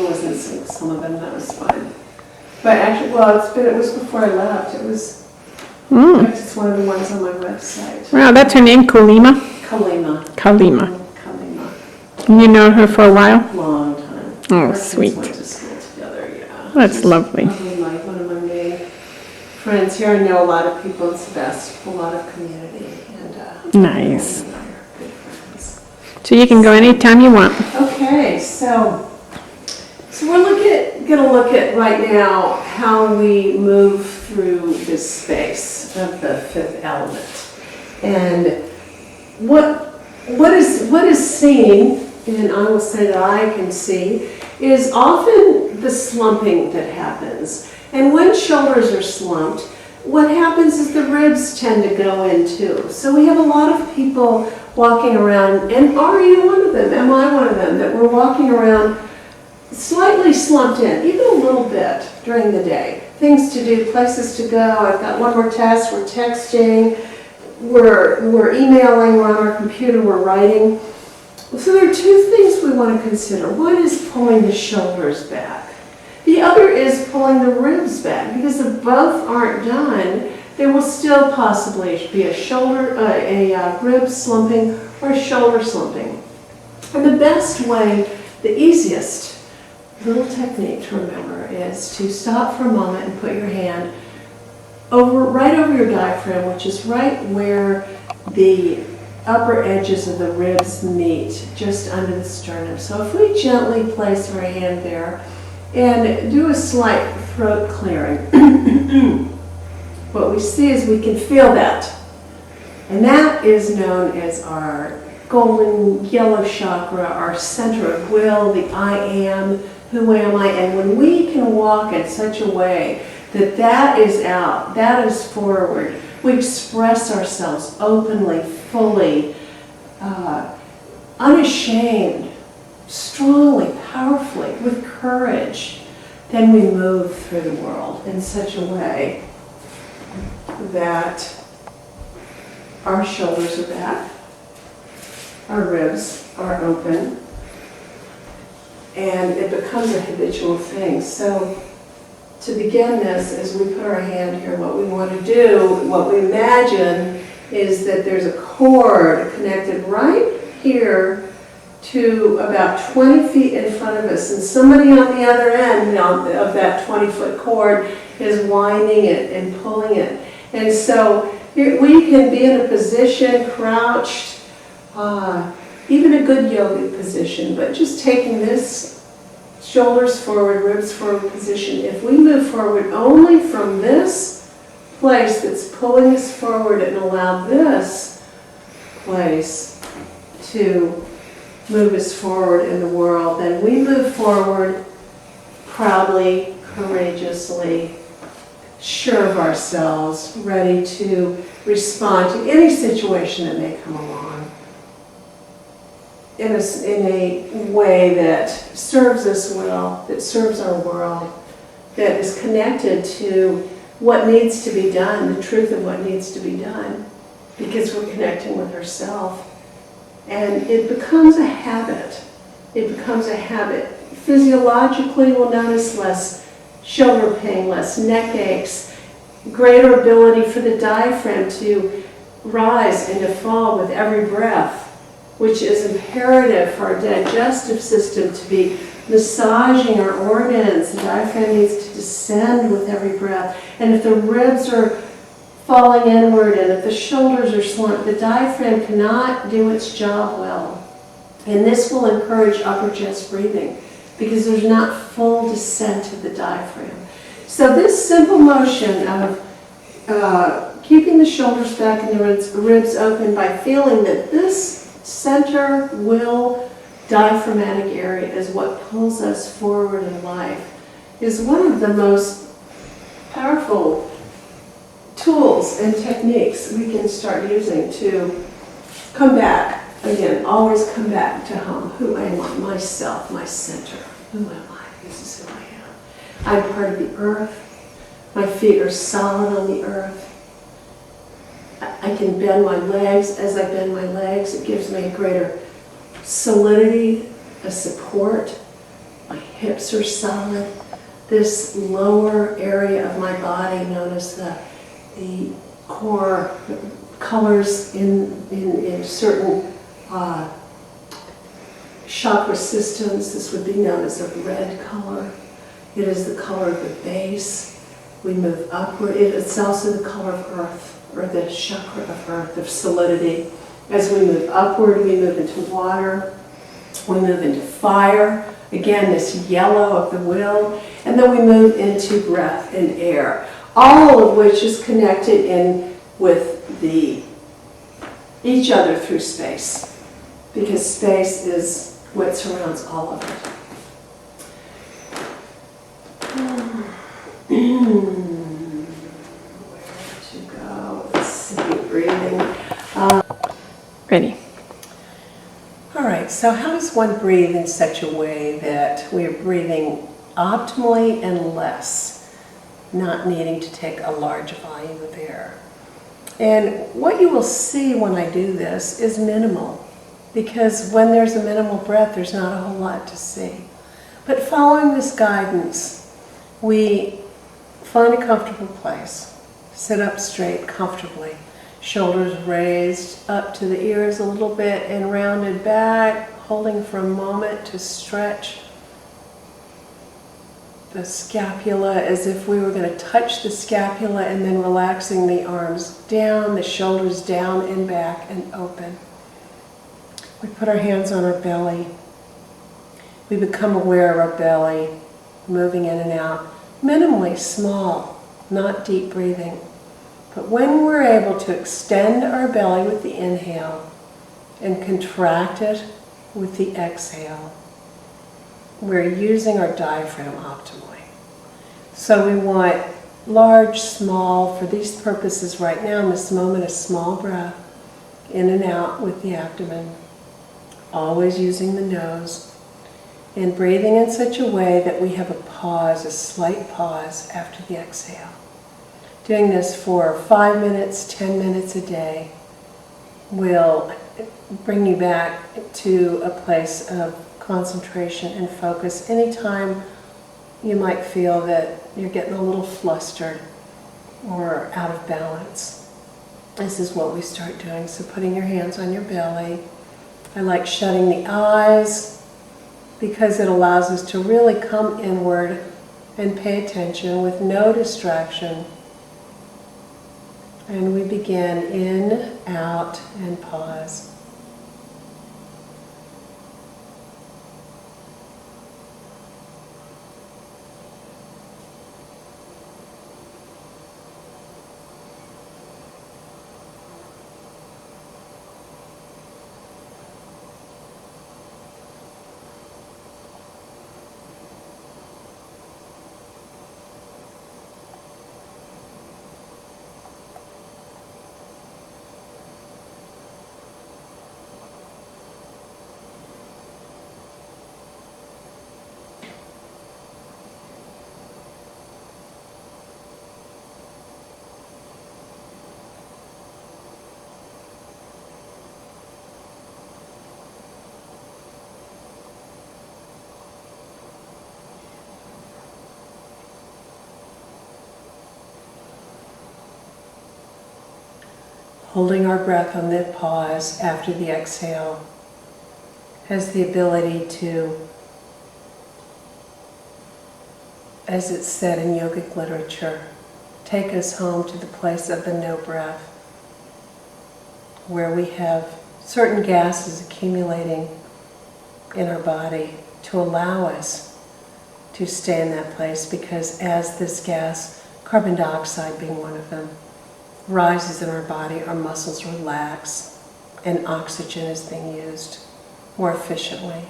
wasn't some of them, that was fine. But actually, well, it was before I left. It was, it's one of the ones on my website. Wow, that's her name, Kalima? Kalima. Kalima. Kalima. You know her for a while? Long time. Oh, Our kids sweet. went to school together, yeah. That's She's lovely. Probably one of my main friends here. I know a lot of people. It's the best, a lot of community. And, Nice. and I are good friends. So you can go anytime you want. Okay, so we're going to look at right now how we move through this space of the fifth element, and what is seen, and I will say that I can see, is often the slumping that happens. And when shoulders are slumped, what happens is the ribs tend to go in too. So we have a lot of people walking around, and are you one of them? Am I one of them? That we're walking around slightly slumped in, even a little bit during the day. Things to do, places to go. I've got one more test. We're texting, we're emailing, we're on our computer, we're writing. So there are two things we want to consider. One is pulling the shoulders back. The other is pulling the ribs back, because if both aren't done, there will still possibly be a rib slumping or a shoulder slumping. And the best way, the easiest little technique to remember is to stop for a moment and put your hand right over your diaphragm, which is right where the upper edges of the ribs meet, just under the sternum. So if we gently place our hand there and do a slight throat clearing, what we see is we can feel that. And that is known as our golden yellow chakra, our center of will, the I am, who am I? And when we can walk in such a way that that is out, that is forward, we express ourselves openly, fully, unashamed, strongly, powerfully, with courage, then we move through the world in such a way that our shoulders are back, our ribs are open, and it becomes a habitual thing. So to begin this, as we put our hand here, what we want to do, what we imagine is that there's a cord connected right here to about 20 feet in front of us, and somebody on the other end of that 20-foot cord is winding it and pulling it. And so we can be in a position, crouched, even a good yoga position, but just taking this shoulders forward, ribs forward position. If we move forward only from this place that's pulling us forward and allow this place to move us forward in the world, then we move forward proudly, courageously, sure of ourselves, ready to respond to any situation that may come along in a way that serves us well, that serves our world, that is connected to what needs to be done, the truth of what needs to be done, because we're connecting with ourselves. And it becomes a habit. It becomes a habit. Physiologically, we'll notice less shoulder pain, less neck aches, greater ability for the diaphragm to rise and to fall with every breath, which is imperative for our digestive system to be massaging our organs. The diaphragm needs to descend with every breath. And if the ribs are falling inward and if the shoulders are slumped, the diaphragm cannot do its job well. And this will encourage upper chest breathing because there's not full descent of the diaphragm. So this simple motion of keeping the shoulders back and the ribs open by feeling that this center will diaphragmatic area is what pulls us forward in life is one of the most powerful tools and techniques we can start using to come back. Again, always come back to home. Who am I? Myself, my center. Who am I? This is who I am. I'm part of the earth. My feet are solid on the earth. I can bend my legs. As I bend my legs, it gives me a greater solidity, a support, My hips are solid. This lower area of my body, notice the core colors in certain chakra systems. This would be known as a red color. It is the color of the base. We move upward. It's also the color of earth, or the chakra of earth, of solidity. As we move upward, we move into water. We move into fire. Again, this yellow of the will. And then we move into breath and air. All of which is connected in with each other through space. Because space is what surrounds all of it. Where to go? Let's see, breathing. Ready. All right, so how does one breathe in such a way that we are breathing optimally and less, not needing to take a large volume of air? And what you will see when I do this is minimal, because when there's a minimal breath, there's not a whole lot to see. But following this guidance, we find a comfortable place, sit up straight comfortably, shoulders raised up to the ears a little bit and rounded back, holding for a moment to stretch the scapula as if we were going to touch the scapula, and then relaxing the arms down, the shoulders down and back and open. We put our hands on our belly. We become aware of our belly, moving in and out, minimally small, not deep breathing. But when we're able to extend our belly with the inhale and contract it with the exhale, we're using our diaphragm optimally. So we want large, small, for these purposes right now in this moment, a small breath in and out with the abdomen, always using the nose, and breathing in such a way that we have a pause, a slight pause after the exhale. Doing this for 5 minutes, 10 minutes a day will bring you back to a place of concentration and focus. Anytime you might feel that you're getting a little flustered or out of balance, this is what we start doing. So putting your hands on your belly. I like shutting the eyes because it allows us to really come inward and pay attention with no distraction. And we begin in, out, and pause. Holding our breath on the pause after the exhale has the ability to, as it's said in yogic literature, take us home to the place of the no breath, where we have certain gases accumulating in our body to allow us to stay in that place, because as this gas, carbon dioxide being one of them, rises in our body, our muscles relax, and oxygen is being used more efficiently.